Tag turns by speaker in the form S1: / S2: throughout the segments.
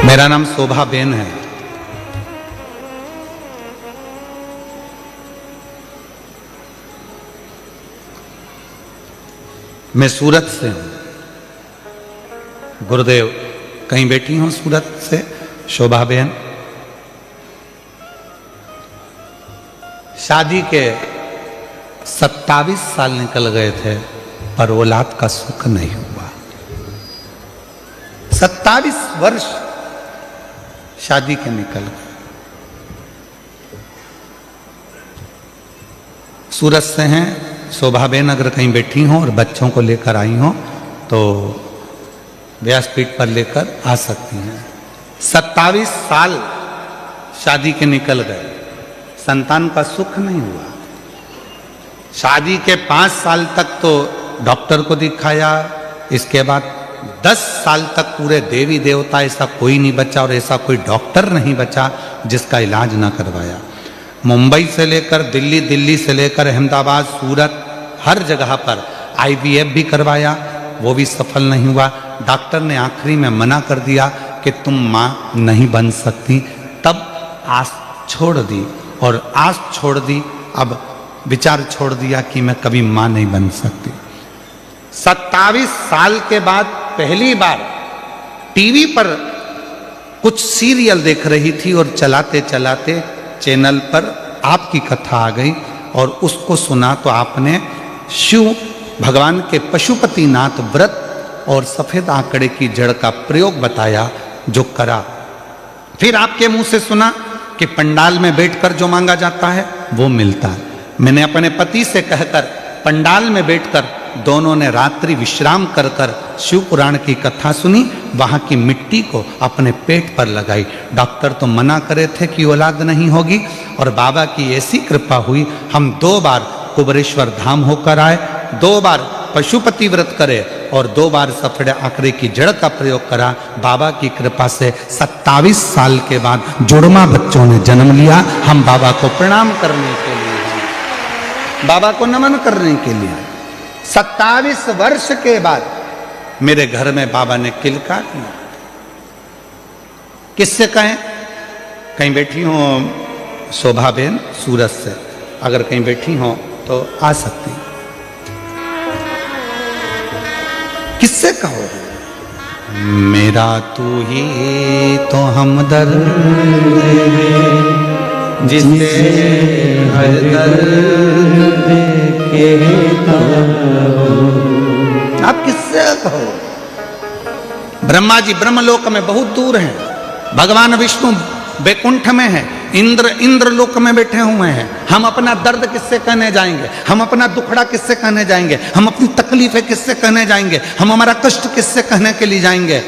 S1: मेरा नाम शोभा बेन है। मैं सूरत से हूं। गुरुदेव कहीं बैठी हूं सूरत से शोभा बेन। शादी के 27 साल निकल गए थे पर औलाद का सुख नहीं हुआ। 27 वर्ष शादी के निकल गए। सूरत से हैं शोभा बेन, अगर कहीं बैठी हों और बच्चों को लेकर आई हों तो व्यासपीठ पर लेकर आ सकती हैं। 27 साल शादी के निकल गए, संतान का सुख नहीं हुआ। शादी के 5 साल तक तो डॉक्टर को दिखाया, इसके बाद 10 साल तक पूरे देवी देवता ऐसा कोई नहीं बचा और ऐसा कोई डॉक्टर नहीं बचा जिसका इलाज ना करवाया। मुंबई से लेकर दिल्ली, दिल्ली से लेकर अहमदाबाद, सूरत, हर जगह पर IVF भी करवाया, वो भी सफल नहीं हुआ। डॉक्टर ने आखिरी में मना कर दिया कि तुम माँ नहीं बन सकती। तब आस छोड़ दी और आस छोड़ दी, अब विचार छोड़ दिया कि मैं कभी माँ नहीं बन सकती। 27 साल के बाद पहली बार टीवी पर कुछ सीरियल देख रही थी और चलाते चलाते चैनल पर आपकी कथा आ गई और उसको सुना तो आपने शिव भगवान के पशुपतिनाथ व्रत और सफेद आंकड़े की जड़ का प्रयोग बताया, जो करा। फिर आपके मुंह से सुना कि पंडाल में बैठकर जो मांगा जाता है वो मिलता है। मैंने अपने पति से कहकर पंडाल में बैठकर दोनों ने रात्रि विश्राम कर कर शिव पुराण की कथा सुनी, वहां की मिट्टी को अपने पेट पर लगाई। डॉक्टर तो मना करे थे कि औलाद नहीं होगी और बाबा की ऐसी कृपा हुई, हम 2 बार कुबरेश्वर धाम होकर आए, 2 बार पशुपति व्रत करे और 2 बार सफेद आंकड़े की जड़ का प्रयोग करा। बाबा की कृपा से 27 साल के बाद जुड़वा बच्चों ने जन्म लिया। हम बाबा को प्रणाम करने के लिए, बाबा को नमन करने के लिए 27 वर्ष के बाद मेरे घर में बाबा ने किलकार किया। किससे कहें? कहीं बैठी हो शोभा बेन सूरत से, अगर कहीं बैठी हो तो आ सकती। किससे कहो? मेरा तू ही तो हमदर्द जिससे हर दर्द कहता हूं। आप किससे कहो? ब्रह्मा जी ब्रह्मलोक में बहुत दूर हैं, भगवान विष्णु वैकुंठ में है, इंद्र लोक में बैठे हुए हैं। हम अपना दर्द किससे कहने जाएंगे? हम अपना दुखड़ा किससे कहने जाएंगे? हम अपनी तकलीफें किससे कहने जाएंगे? हम हमारा कष्ट किससे कहने के लिए जाएंगे?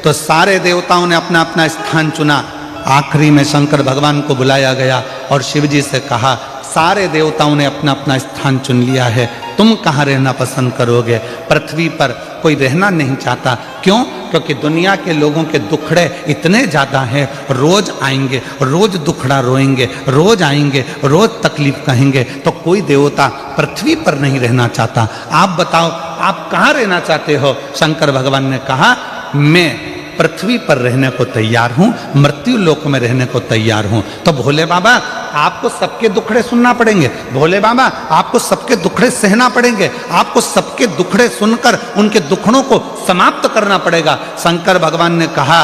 S1: तो सारे देवताओं ने अपना अपना स्थान चुना। आखिरी में शंकर भगवान को बुलाया गया और शिव जी से कहा, सारे देवताओं ने अपना अपना स्थान चुन लिया है, तुम कहाँ रहना पसंद करोगे? पृथ्वी पर कोई रहना नहीं चाहता। क्यों? क्योंकि दुनिया के लोगों के दुखड़े इतने ज़्यादा हैं, रोज आएंगे, रोज दुखड़ा रोएंगे, रोज आएंगे, रोज तकलीफ कहेंगे, तो कोई देवता पृथ्वी पर नहीं रहना चाहता। आप बताओ, आप कहाँ रहना चाहते हो? शंकर भगवान ने कहा, मैं पृथ्वी पर रहने को तैयार हूं, मृत्यु लोक में रहने को तैयार हूं। तो भोले बाबा आपको सबके दुखड़े सुनना पड़ेंगे, भोले बाबा आपको सबके दुखड़े सहना पड़ेंगे, आपको सबके दुखड़े सुनकर उनके दुखड़ों को समाप्त करना पड़ेगा। शंकर भगवान ने कहा,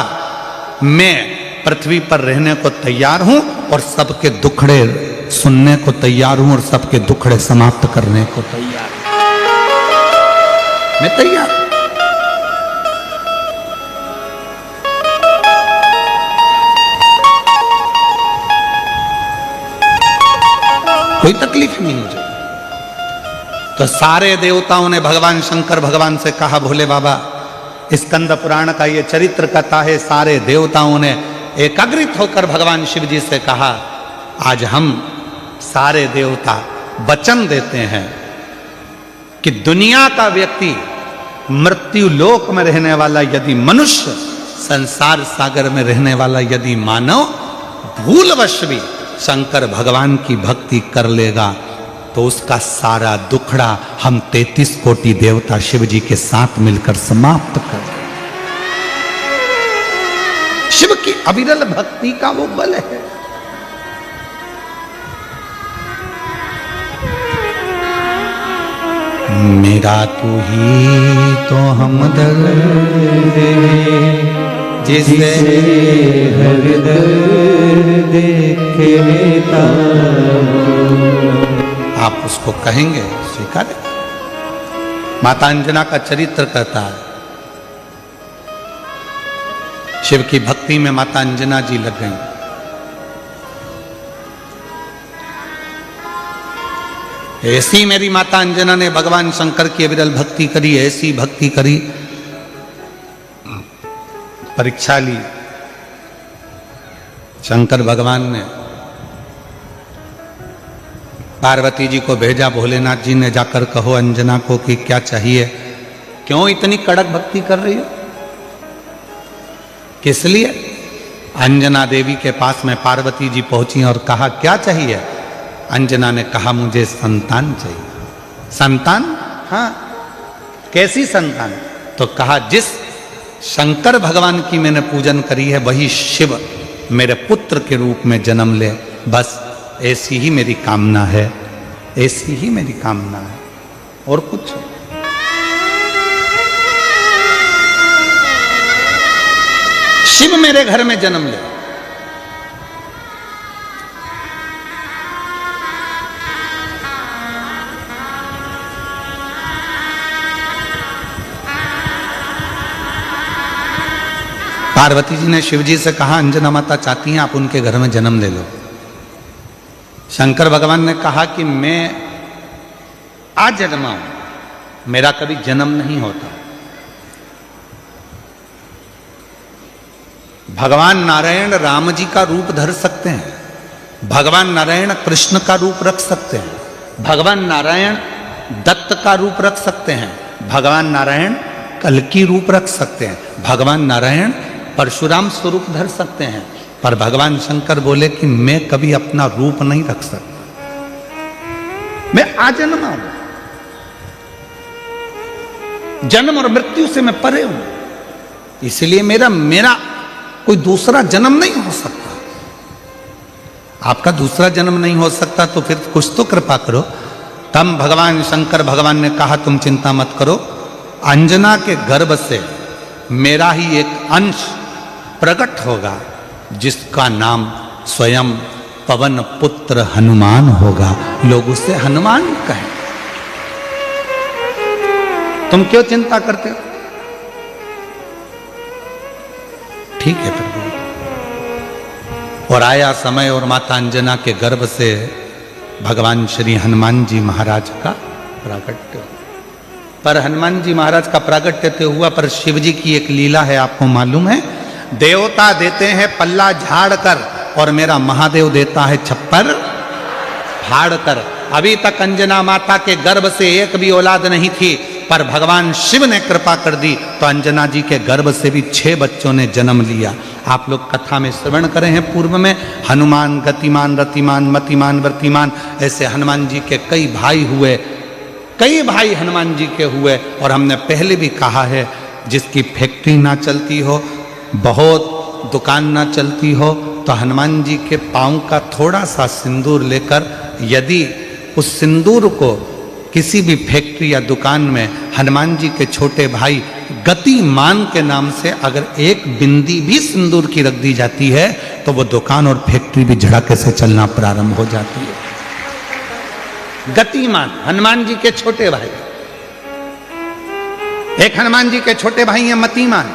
S1: मैं पृथ्वी पर रहने को तैयार हूं और सबके दुखड़े सुनने को तैयार हूं और सबके दुखड़े समाप्त करने को तैयार हूं। मैं तैयार। कोई तकलीफ नहीं मुझे। तो सारे देवताओं ने भगवान शंकर भगवान से कहा, भोले बाबा स्कंद पुराण का ये चरित्र कथा है। सारे देवताओं ने एकाग्रित होकर भगवान शिव जी से कहा, आज हम सारे देवता वचन देते हैं कि दुनिया का व्यक्ति, मृत्यु लोक में रहने वाला यदि मनुष्य, संसार सागर में रहने वाला यदि मानव भूलवश भी शंकर भगवान की भक्ति कर लेगा तो उसका सारा दुखड़ा हम 33 कोटि देवता शिव जी के साथ मिलकर समाप्त कर। शिव की अविरल भक्ति का वो बल है। मेरा तू ही तो हमदर्द जिसे हर दर्द देखे लेता। आप उसको कहेंगे, स्वीकार है। माता अंजना का चरित्र कहता है, शिव की भक्ति में माता अंजना जी लग गईं। ऐसी मेरी माता अंजना ने भगवान शंकर की अविरल भक्ति करी, ऐसी भक्ति करी, परीक्षा ली। शंकर भगवान ने पार्वती जी को भेजा, भोलेनाथ जी ने जाकर कहो अंजना को कि क्या चाहिए, क्यों इतनी कड़क भक्ति कर रही हो, किस लिए? अंजना देवी के पास में पार्वती जी पहुंची और कहा क्या चाहिए? अंजना ने कहा मुझे संतान चाहिए। संतान? हाँ। कैसी संतान? तो कहा जिस शंकर भगवान की मैंने पूजन करी है वही शिव मेरे पुत्र के रूप में जन्म ले, बस ऐसी ही मेरी कामना है, ऐसी ही मेरी कामना है, और कुछ। शिव मेरे घर में जन्म ले। पार्वती जी ने शिव जी से कहा अंजना माता चाहती हैं आप उनके घर में जन्म ले लो। शंकर भगवान ने कहा कि मैं आज जन्मा हूं, मेरा कभी जन्म नहीं होता। भगवान नारायण राम जी का रूप धर सकते हैं, भगवान नारायण कृष्ण का रूप रख सकते हैं, भगवान नारायण दत्त का रूप रख सकते हैं, भगवान नारायण कल्कि रूप रख सकते हैं, भगवान नारायण परशुराम स्वरूप धर सकते हैं, पर भगवान शंकर बोले कि मैं कभी अपना रूप नहीं रख सकता, मैं आजन्मा हूं, जन्म और मृत्यु से मैं परे हूं, इसलिए मेरा कोई दूसरा जन्म नहीं हो सकता। आपका दूसरा जन्म नहीं हो सकता तो फिर कुछ तो कृपा करो। तब भगवान शंकर भगवान ने कहा तुम चिंता मत करो, अंजना के गर्भ से मेरा ही एक अंश प्रकट होगा जिसका नाम स्वयं पवन पुत्र हनुमान होगा, लोग उसे हनुमान कहें। तुम क्यों चिंता करते हो? ठीक है प्रभु। और आया समय और माता अंजना के गर्भ से भगवान श्री हनुमान जी महाराज का प्राकट्य। पर हनुमान जी महाराज का प्राकट्य तो हुआ, पर शिव जी की एक लीला है, आपको मालूम है? देवता देते हैं पल्ला झाड़ कर और मेरा महादेव देता है छप्पर फाड़ कर। अभी तक अंजना माता के गर्भ से एक भी औलाद नहीं थी, पर भगवान शिव ने कृपा कर दी तो अंजना जी के गर्भ से भी 6 बच्चों ने जन्म लिया। आप लोग कथा में श्रवण करे हैं पूर्व में, हनुमान गतिमान रतिमान मतिमान वर्तिमान, ऐसे हनुमान जी के कई भाई हुए, कई भाई हनुमान जी के हुए। और हमने पहले भी कहा है जिसकी फैक्ट्री ना चलती हो, बहुत दुकान ना चलती हो, तो हनुमान जी के पांव का थोड़ा सा सिंदूर लेकर यदि उस सिंदूर को किसी भी फैक्ट्री या दुकान में हनुमान जी के छोटे भाई गतिमान के नाम से अगर एक बिंदी भी सिंदूर की रख दी जाती है तो वो दुकान और फैक्ट्री भी झड़के से चलना प्रारंभ हो जाती है। गतिमान हनुमान जी के छोटे भाई, एक हनुमान जी के छोटे भाई हैं मतिमान।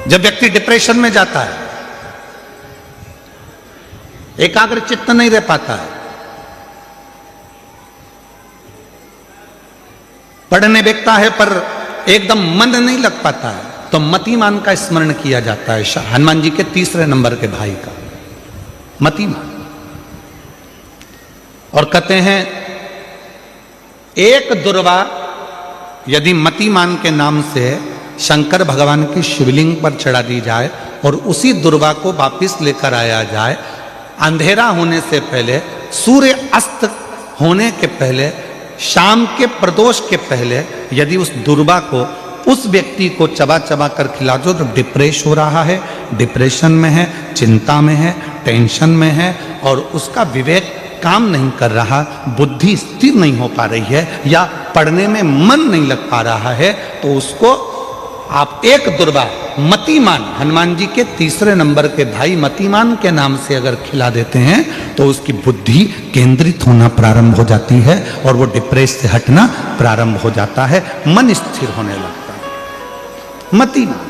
S1: जब व्यक्ति डिप्रेशन में जाता है, एकाग्र चित्त नहीं रह पाता है, पढ़ने बैठता है पर एकदम मन नहीं लग पाता है, तो मतिमान का स्मरण किया जाता है, हनुमान जी के तीसरे नंबर के भाई का, मतिमान। और कहते हैं एक दुर्वा यदि मतिमान के नाम से शंकर भगवान की शिवलिंग पर चढ़ा दी जाए और उसी दुर्वा को वापिस लेकर आया जाए, अंधेरा होने से पहले, सूर्य अस्त होने के पहले, शाम के प्रदोष के पहले, यदि उस दुर्वा को उस व्यक्ति को चबा चबा कर खिला दो तो डिप्रेस हो रहा है, डिप्रेशन में है, चिंता में है, टेंशन में है और उसका विवेक काम नहीं कर रहा, बुद्धि स्थिर नहीं हो पा रही है या पढ़ने में मन नहीं लग पा रहा है, तो उसको आप एक दुर्वा मतिमान, हनुमान जी के 3 नंबर के भाई मतिमान के नाम से अगर खिला देते हैं तो उसकी बुद्धि केंद्रित होना प्रारंभ हो जाती है और वो डिप्रेस से हटना प्रारंभ हो जाता है, मन स्थिर होने लगता है। मतिमान